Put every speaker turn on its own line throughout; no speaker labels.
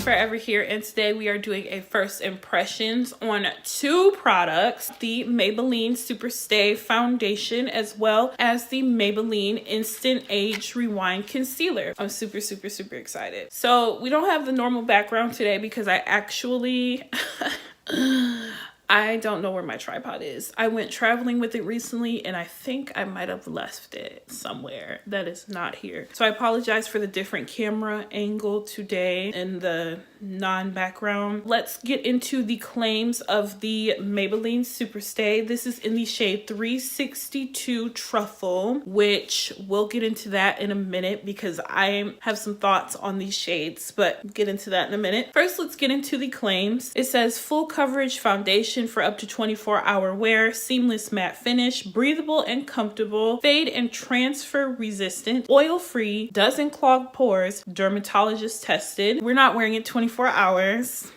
Forever here, and today we are doing a first impressions on two products, the Maybelline Superstay foundation as well as the Maybelline Instant Age Rewind Concealer. I'm super excited. So we don't have the normal background today because I actually I don't know where my tripod is. I went traveling with it recently and I think I might have left it somewhere that is not here. So I apologize for the different camera angle today and the non-background. Let's get into the claims of the Maybelline Superstay. This is in the shade 362 Truffle, which we'll get into that in a minute because I have some thoughts on these shades, but get into that in a minute. First, let's get into the claims. It says full coverage foundation for up to 24-hour wear, seamless matte finish, breathable and comfortable, fade and transfer resistant, oil free, doesn't clog pores, dermatologist tested. We're not wearing it 24 hours.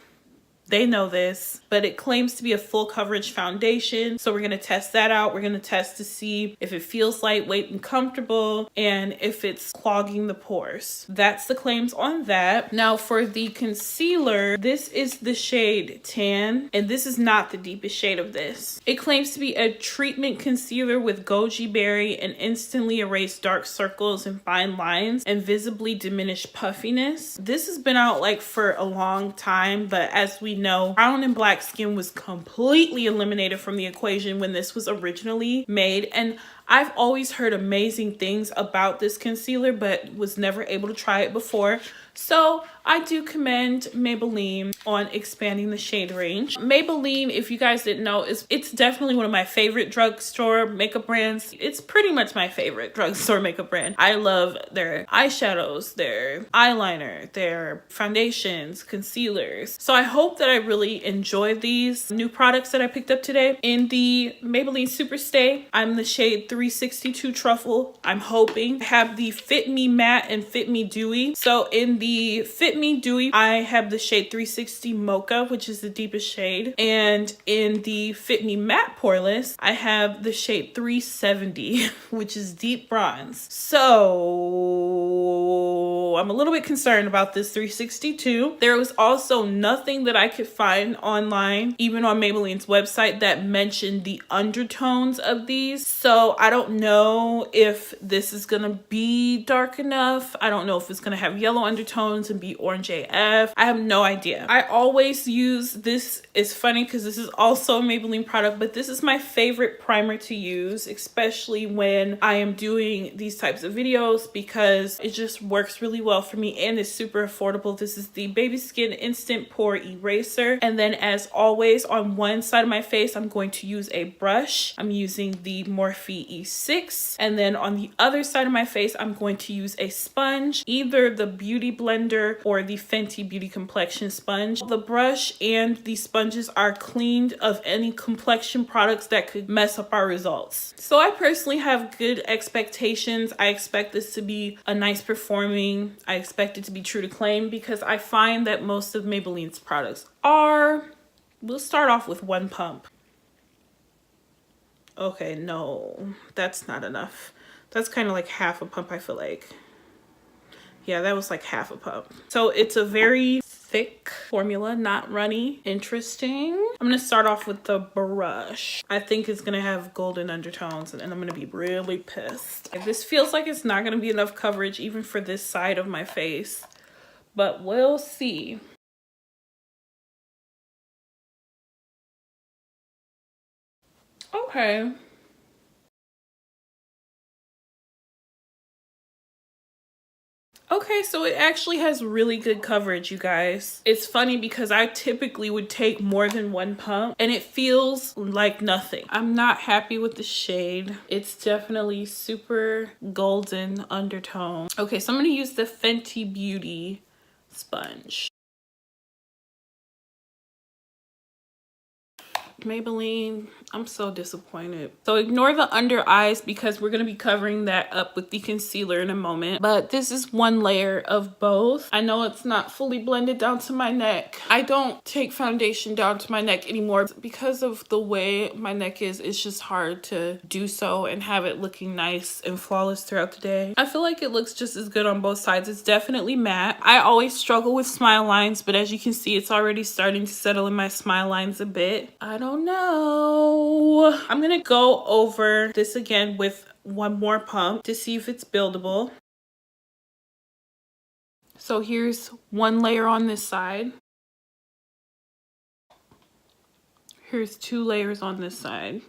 They know this, but it claims to be a full coverage foundation. So we're going to test that out. We're going to test to see if it feels lightweight and comfortable and if it's clogging the pores. That's the claims on that. Now for the concealer, this is the shade Tan, and this is not the deepest shade of this. It claims to be a treatment concealer with goji berry and instantly erase dark circles and fine lines and visibly diminish puffiness. This has been out like for a long time, but as we know, brown and black skin was completely eliminated from the equation when this was originally made, and I've always heard amazing things about this concealer but was never able to try it before. So I do commend Maybelline on expanding the shade range. Maybelline, if you guys didn't know, it's definitely one of my favorite drugstore makeup brands. It's pretty much my favorite drugstore makeup brand. I love their eyeshadows, their eyeliner, their foundations, concealers. So I hope that I really enjoy these new products that I picked up today. In the Maybelline Superstay, I'm the shade 362 Truffle. I'm hoping. I have the Fit Me Matte and Fit Me Dewy. So in the Fit Me Dewy, I have the shade 360 Mocha, which is the deepest shade. And in the Fit Me Matte Poreless, I have the shade 370, which is deep bronze. So I'm a little bit concerned about this 362. There was also nothing that I could find online, even on Maybelline's website, that mentioned the undertones of these. So I don't know if this is gonna be dark enough. I don't know if it's gonna have yellow undertones and be orange AF. I have no idea. I always use this. It's funny because this is also a Maybelline product, but this is my favorite primer to use, especially when I am doing these types of videos because it just works really well for me and it's super affordable. This is the Baby Skin Instant Pore Eraser. And then as always, on one side of my face, I'm going to use a brush. I'm using the Morphe E6. And then on the other side of my face, I'm going to use a sponge, either the Beauty Blender or the Fenty Beauty Complexion Sponge. The brush and the sponges are cleaned of any complexion products that could mess up our results. So I personally have good expectations. I expect this to be a nice performing. I expect it to be true to claim because I find that most of Maybelline's products are. We'll start off with one pump. Okay, no, that's not enough. That's kind of like half a pump, I feel like. Yeah, that was like half a pump. So it's a very thick formula, not runny. Interesting. I'm gonna start off with the brush. I think it's gonna have golden undertones and I'm gonna be really pissed. This feels like it's not gonna be enough coverage even for this side of my face, but we'll see. Okay. Okay, so it actually has really good coverage, you guys. It's funny because I typically would take more than one pump and it feels like nothing. I'm not happy with the shade. It's definitely super golden undertone. Okay, so I'm gonna use the Fenty Beauty sponge. Maybelline, I'm so disappointed. So ignore the under eyes because we're going to be covering that up with the concealer in a moment. But this is one layer of both. I know it's not fully blended down to my neck. I don't take foundation down to my neck anymore because of the way my neck is. It's just hard to do so and have it looking nice and flawless throughout the day. I feel like it looks just as good on both sides. It's definitely matte. I always struggle with smile lines, but as you can see, it's already starting to settle in my smile lines a bit. I don't know. I'm gonna go over this again with one more pump to see if it's buildable. So here's one layer on this side. Here's 2 layers on this side.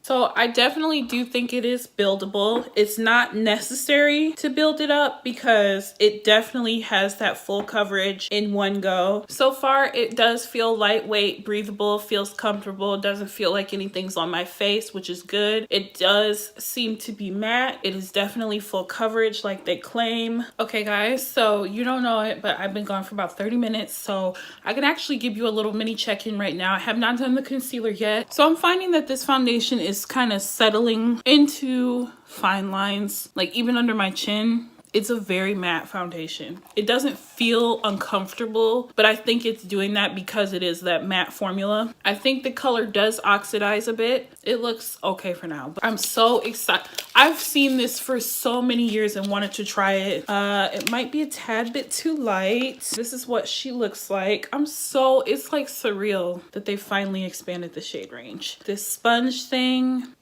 So I definitely do think it is buildable. It's not necessary to build it up because it definitely has that full coverage in one go. So far, it does feel lightweight, breathable, feels comfortable. It doesn't feel like anything's on my face, which is good. It does seem to be matte. It is definitely full coverage like they claim. Okay guys, so you don't know it, but I've been gone for about 30 minutes. So I can actually give you a little mini check-in right now. I have not done the concealer yet. So I'm finding that this foundation is kind of settling into fine lines, like even under my chin. It's a very matte foundation. It doesn't feel uncomfortable, but I think it's doing that because it is that matte formula. I think the color does oxidize a bit. It looks okay for now, but I'm so excited. I've seen this for so many years and wanted to try it. It might be a tad bit too light. This is what she looks like. It's like surreal that they finally expanded the shade range. This sponge thing,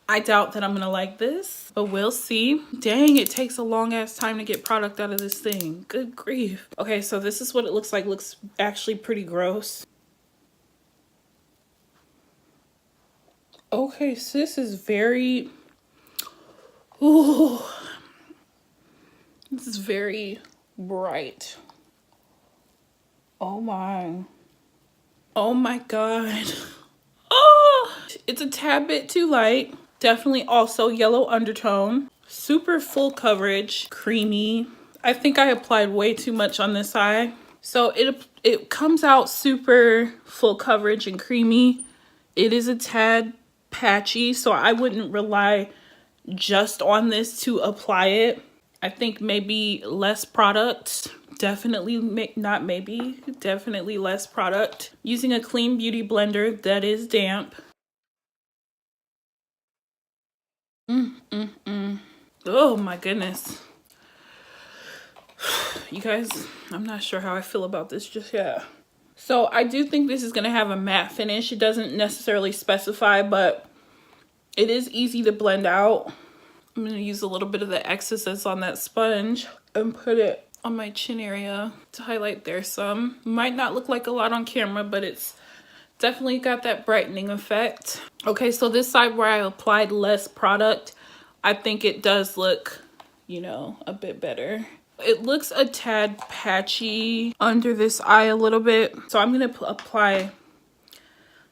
I doubt that I'm gonna like this, but we'll see. Dang, it takes a long ass time to get product out of this thing. Good grief. Okay, so this is what it looks like. Looks actually pretty gross. Okay, so this is very, ooh, this is very bright. Oh my God. Oh, it's a tad bit too light. Definitely also yellow undertone. Super full coverage, creamy. I think I applied way too much on this eye. So it comes out super full coverage and creamy. It is a tad patchy, so I wouldn't rely just on this to apply it. I think maybe less product. Definitely not maybe, definitely less product. Using a clean beauty blender that is damp. Oh my goodness. You guys, I'm not sure how I feel about this just yet. So I do think this is gonna have a matte finish. It doesn't necessarily specify, but it is easy to blend out. I'm gonna use a little bit of the excess that's on that sponge and put it on my chin area to highlight there some. Might not look like a lot on camera, but it's definitely got that brightening effect. Okay, so this side where I applied less product, I think it does look, you know, a bit better. It looks a tad patchy under this eye a little bit. So I'm gonna apply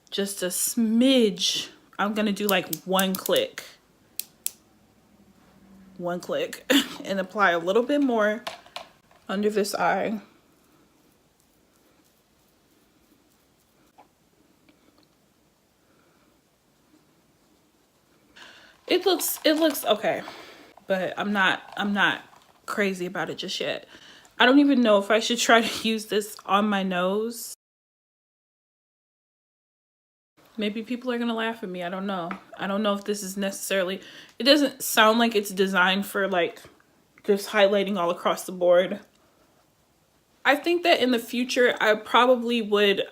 just a smidge. I'm gonna do like one click and apply a little bit more under this eye. It looks okay, but I'm not crazy about it just yet. I don't even know if I should try to use this on my nose. Maybe people are gonna laugh at me. I don't know. I don't know if this is necessarily, it doesn't sound like it's designed for like just highlighting all across the board. I think that in the future I probably would,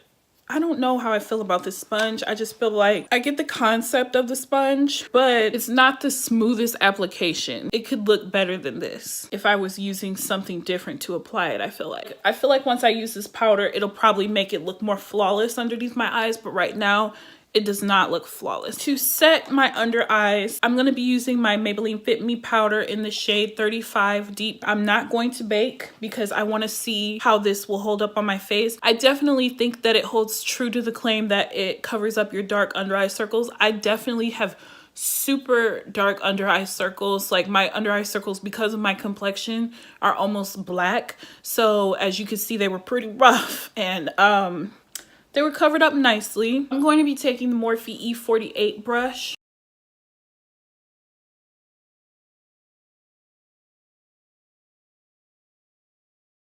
I don't know how I feel about this sponge. I just feel like I get the concept of the sponge, but it's not the smoothest application. It could look better than this if I was using something different to apply it. I feel like once I use this powder, it'll probably make it look more flawless underneath my eyes, but right now it does not look flawless. To set my under eyes, I'm gonna be using my Maybelline Fit Me powder in the shade 35 Deep. I'm not going to bake because I wanna see how this will hold up on my face. I definitely think that it holds true to the claim that it covers up your dark under eye circles. I definitely have super dark under eye circles. Like my under eye circles, because of my complexion, are almost black. So as you can see, they were pretty rough, and They were covered up nicely. I'm going to be taking the Morphe E48 brush.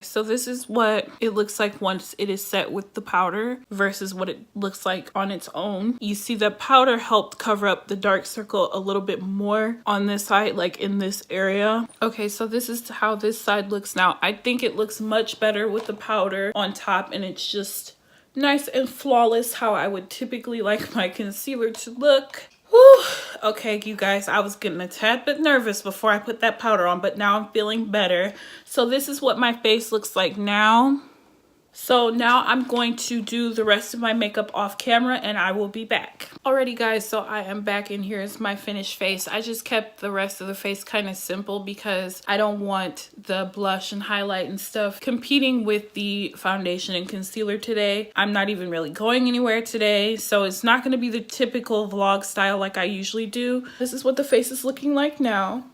So this is what it looks like once it is set with the powder versus what it looks like on its own. You see the powder helped cover up the dark circle a little bit more on this side, like in this area. Okay, so this is how this side looks now. I think it looks much better with the powder on top, and it's just nice and flawless how I would typically like my concealer to look. Whew. Okay, you guys, I was getting a tad bit nervous before I put that powder on, but now I'm feeling better. So this is what my face looks like now. So now I'm going to do the rest of my makeup off camera and I will be back. Alrighty guys, so I am back and here's my finished face. I just kept the rest of the face kind of simple because I don't want the blush and highlight and stuff competing with the foundation and concealer today. I'm not even really going anywhere today, so it's not going to be the typical vlog style like I usually do. This is what the face is looking like now.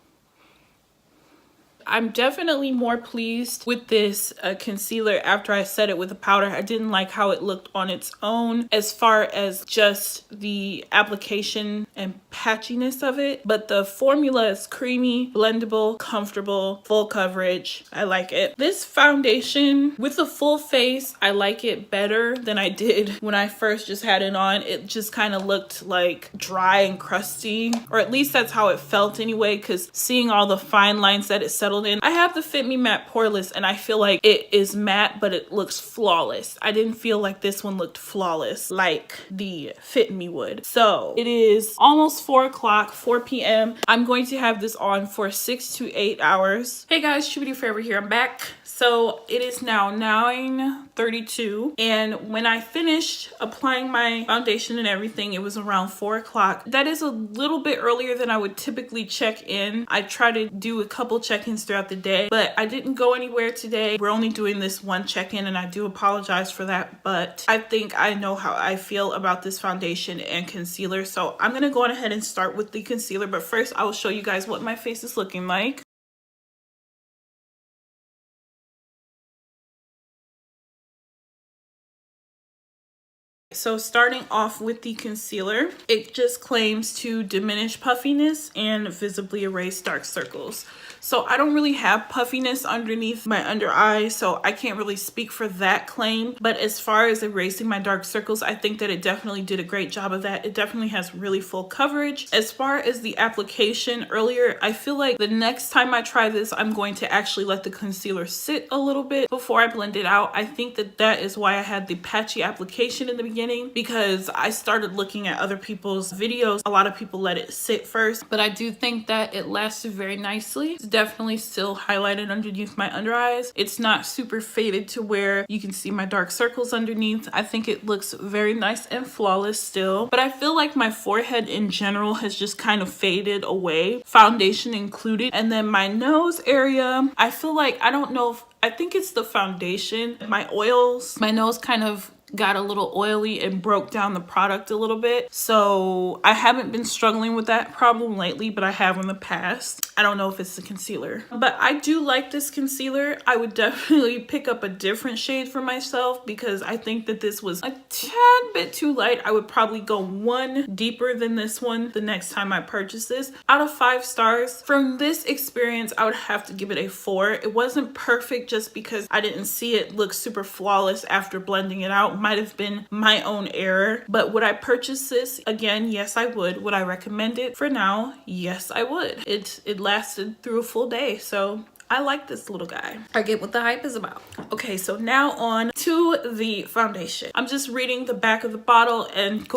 I'm definitely more pleased with this concealer after I set it with the powder. I didn't like how it looked on its own as far as just the application and patchiness of it. But the formula is creamy, blendable, comfortable, full coverage. I like it. This foundation with the full face, I like it better than I did when I first just had it on. It just kind of looked like dry and crusty, or at least that's how it felt anyway, because seeing all the fine lines that it settled in. I have the Fit Me Matte Poreless and I feel like it is matte, but it looks flawless. I didn't feel like this one looked flawless like the Fit Me would. So it is almost 4 o'clock, 4 p.m. I'm going to have this on for 6 to 8 hours. Hey guys, True Beauty Forever here. I'm back. So it is now 9:32, and when I finished applying my foundation and everything, it was around 4 o'clock. That is a little bit earlier than I would typically check in. I try to do a couple check-ins throughout the day, but I didn't go anywhere today. We're only doing this one check-in, and I do apologize for that, but I think I know how I feel about this foundation and concealer, so I'm gonna go on ahead and start with the concealer. But first, I will show you guys what my face is looking like. So starting off with the concealer, it just claims to diminish puffiness and visibly erase dark circles. So I don't really have puffiness underneath my under eye, so I can't really speak for that claim. But as far as erasing my dark circles, I think that it definitely did a great job of that. It definitely has really full coverage. As far as the application earlier, I feel like the next time I try this, I'm going to actually let the concealer sit a little bit before I blend it out. I think that that is why I had the patchy application in the beginning, because I started looking at other people's videos. A lot of people let it sit first, but I do think that it lasted very nicely. It's definitely still highlighted underneath my under eyes. It's not super faded to where you can see my dark circles underneath. I think it looks very nice and flawless still, but I feel like my forehead in general has just kind of faded away, foundation included. And then my nose area, I feel like, I don't know if, I think it's the foundation. My nose kind of got a little oily and broke down the product a little bit. So I haven't been struggling with that problem lately, but I have in the past. I don't know if it's the concealer, but I do like this concealer. I would definitely pick up a different shade for myself because I think that this was a tad bit too light. I would probably go one deeper than this one the next time I purchase this. Out of 5 stars, from this experience, I would have to give it a 4. It wasn't perfect just because I didn't see it look super flawless after blending it out. Might have been my own error. But would I purchase this again? Yes, I would. Would I recommend it for now? Yes, I would. It lasted through a full day, so I like this little guy. I get what the hype is about. Okay, so now on to the foundation. I'm just reading the back of the bottle and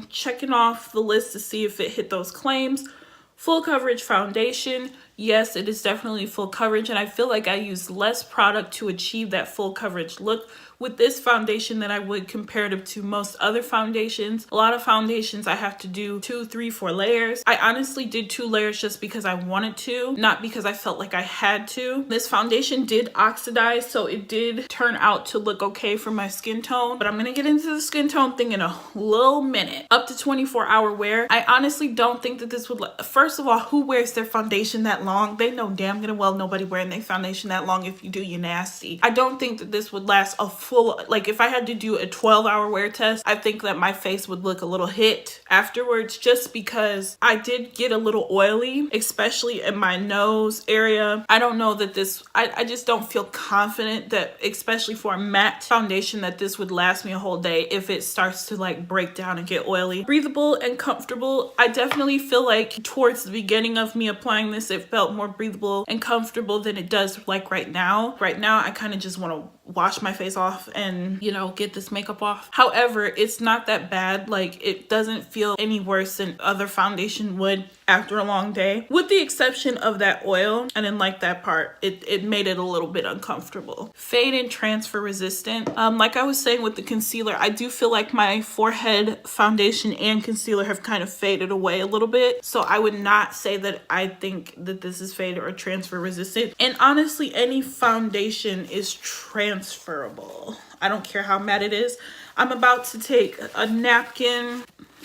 checking off the list to see if it hit those claims. Full coverage foundation. Yes, it is definitely full coverage, and I feel like I used less product to achieve that full coverage look with this foundation than I would comparative to most other foundations. A lot of foundations I have to do 2, 3, 4 layers. I honestly did 2 layers just because I wanted to, not because I felt like I had to. This foundation did oxidize, so it did turn out to look okay for my skin tone, but I'm gonna get into the skin tone thing in a little minute. Up to 24-hour wear. I honestly don't think that this would, first of all, who wears their foundation that long? They know damn good and well nobody wearing their foundation that long. If you do, you're nasty. I don't think that this would last a full like if I had to do a 12-hour wear test, I think that my face would look a little hit afterwards, just because I did get a little oily, especially in my nose area. I don't know that this, I just don't feel confident that, especially for a matte foundation, that this would last me a whole day if it starts to like break down and get oily. Breathable and comfortable. I definitely feel like towards the beginning of me applying this, it felt more breathable and comfortable than it does like right now. Right now, I kind of just want to wash my face off and, you know, get this makeup off. However, it's not that bad. Like, it doesn't feel any worse than other foundation would after a long day, with the exception of that oil. And then like that part, it made it a little bit uncomfortable. Fade and transfer resistant. Like I was saying with the concealer, I do feel like my forehead foundation and concealer have kind of faded away a little bit. So I would not say that I think that this is fade or transfer resistant. And honestly, any foundation is transferable. I don't care how matte it is. I'm about to take a napkin.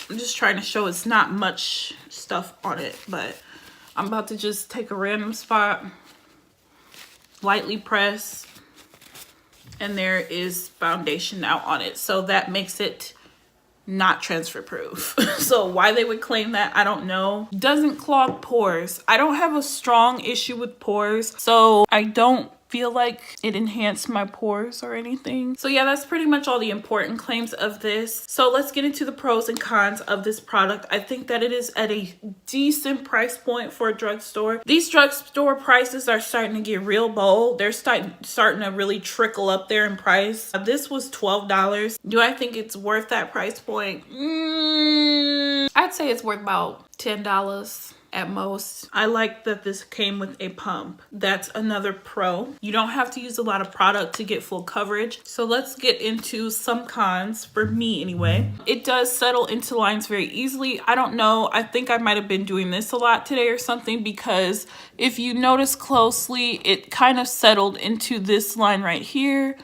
I'm just trying to show it's not much stuff on it, but I'm about to just take a random spot, lightly press, and there is foundation now on it. So that makes it not transfer proof. So why they would claim that, I don't know. Doesn't clog pores. I don't have a strong issue with pores, so I don't feel like it enhanced my pores or anything. So yeah, that's pretty much all the important claims of this. So let's get into the pros and cons of this product. I think that it is at a decent price point for a drugstore. These drugstore prices are starting to get real bold. They're starting to really trickle up there in price. This was $12. Do I think it's worth that price point? I'd say it's worth about $10 at most. I like that this came with a pump. That's another pro. You don't have to use a lot of product to get full coverage. So let's get into some cons, for me anyway. It does settle into lines very easily. I don't know, I think I might have been doing this a lot today or something, because if you notice closely, it kind of settled into this line right here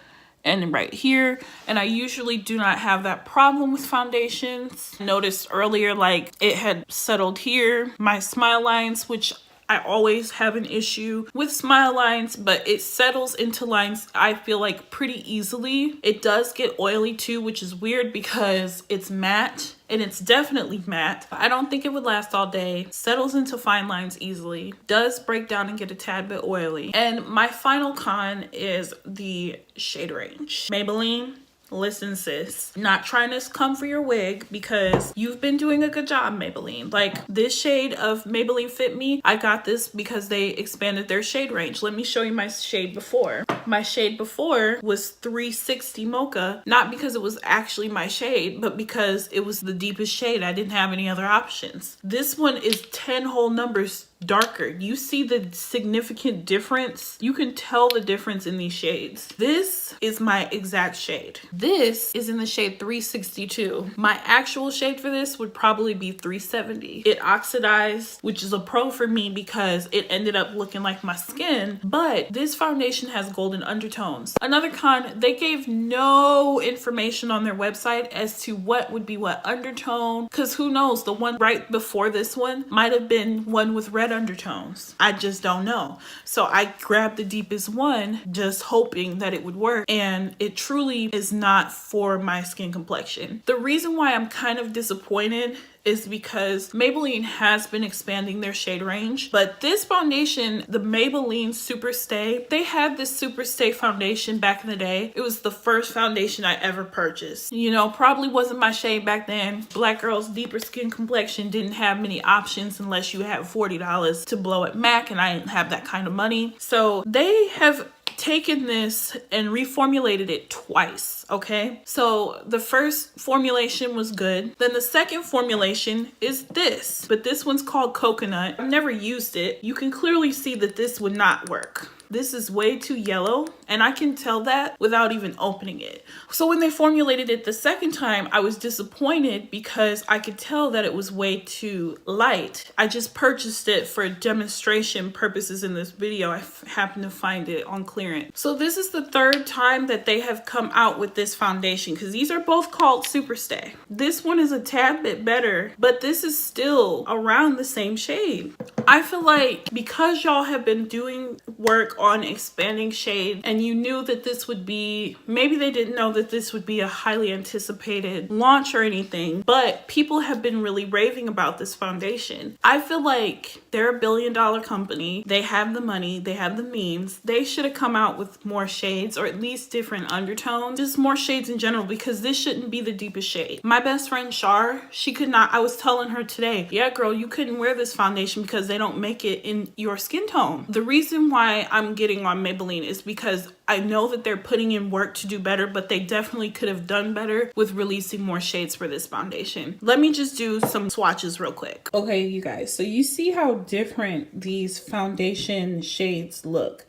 and right here, and I usually do not have that problem with foundations. Noticed earlier, like, it had settled here. My smile lines, which I always have an issue with smile lines, but it settles into lines, I feel like, pretty easily. It does get oily too, which is weird because it's matte, and it's definitely matte. I don't think it would last all day. Settles into fine lines easily. Does break down and get a tad bit oily. And my final con is the shade range. Maybelline, listen sis, not trying to come for your wig, because you've been doing a good job, Maybelline. Like, this shade of Maybelline Fit Me, I got this because they expanded their shade range. Let me show you my shade before. My shade before was 360 Mocha, not because it was actually my shade, but because it was the deepest shade. I didn't have any other options. This one is 10 whole numbers darker. You see the significant difference? You can tell the difference in these shades. This is my exact shade. This is in the shade 362. My actual shade for this would probably be 370. It oxidized, which is a pro for me because it ended up looking like my skin, but this foundation has golden undertones. Another con, they gave no information on their website as to what would be what undertone, because who knows, the one right before this one might have been one with red undertones. I just don't know. So I grabbed the deepest one, just hoping that it would work, and it truly is not for my skin complexion. The reason why I'm kind of disappointed is because Maybelline has been expanding their shade range, but this foundation, the Maybelline Superstay, they had this Superstay foundation back in the day. It was the first foundation I ever purchased. You know, probably wasn't my shade back then. Black girls' deeper skin complexion didn't have many options unless you had $40 to blow at MAC, and I didn't have that kind of money. So they have taken this and reformulated it twice, okay? So the first formulation was good. Then the second formulation is this, but this one's called Coconut. I've never used it. You can clearly see that this would not work. This is way too yellow, and I can tell that without even opening it. So when they formulated it the second time, I was disappointed because I could tell that it was way too light. I just purchased it for demonstration purposes in this video. I happened to find it on clearance. So this is the third time that they have come out with this foundation, because these are both called Superstay. This one is a tad bit better, but this is still around the same shade. I feel like because y'all have been doing work work on expanding shade, and you knew that this would be, maybe they didn't know that this would be a highly anticipated launch or anything, but people have been really raving about this foundation. I feel like they're a billion-dollar company. They have the money, they have the means. They should have come out with more shades, or at least different undertones, just more shades in general, because this shouldn't be the deepest shade. My best friend Shar, she could not, I was telling her today, yeah girl, you couldn't wear this foundation because they don't make it in your skin tone. The reason why I'm getting on Maybelline is because I know that they're putting in work to do better, but they definitely could have done better with releasing more shades for this foundation. Let me just do some swatches real quick. Okay, you guys, so you see how different these foundation shades look.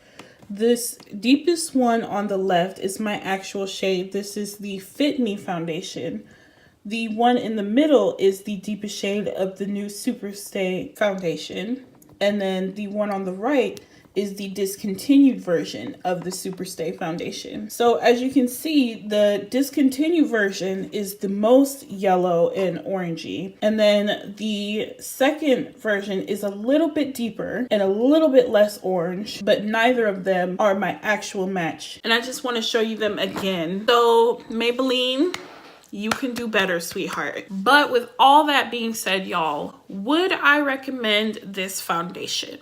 This deepest one on the left is my actual shade. This is the Fit Me foundation. The one in the middle is the deepest shade of the new Superstay foundation. And then the one on the right is the discontinued version of the Superstay foundation. So as you can see, the discontinued version is the most yellow and orangey. And then the second version is a little bit deeper and a little bit less orange, but neither of them are my actual match. And I just want to show you them again. So Maybelline, you can do better, sweetheart. But with all that being said, y'all, would I recommend this foundation?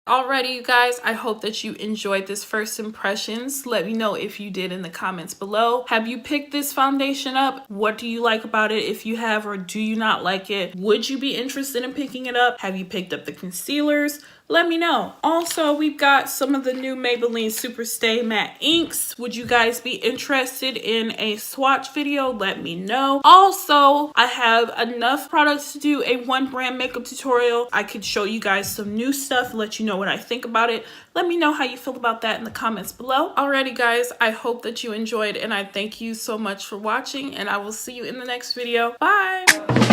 Alrighty, you guys, I hope that you enjoyed this first impressions. Let me know if you did in the comments below. Have you picked this foundation up? What do you like about it if you have, or do you not like it? Would you be interested in picking it up? Have you picked up the concealers? Let me know. Also, we've got some of the new Maybelline Superstay matte inks. Would you guys be interested in a swatch video? Let me know. Also, I have enough products to do a one brand makeup tutorial. I could show you guys some new stuff, let you know what I think about it. Let me know how you feel about that in the comments below. Alrighty guys, I hope that you enjoyed, and I thank you so much for watching, and I will see you in the next video. Bye!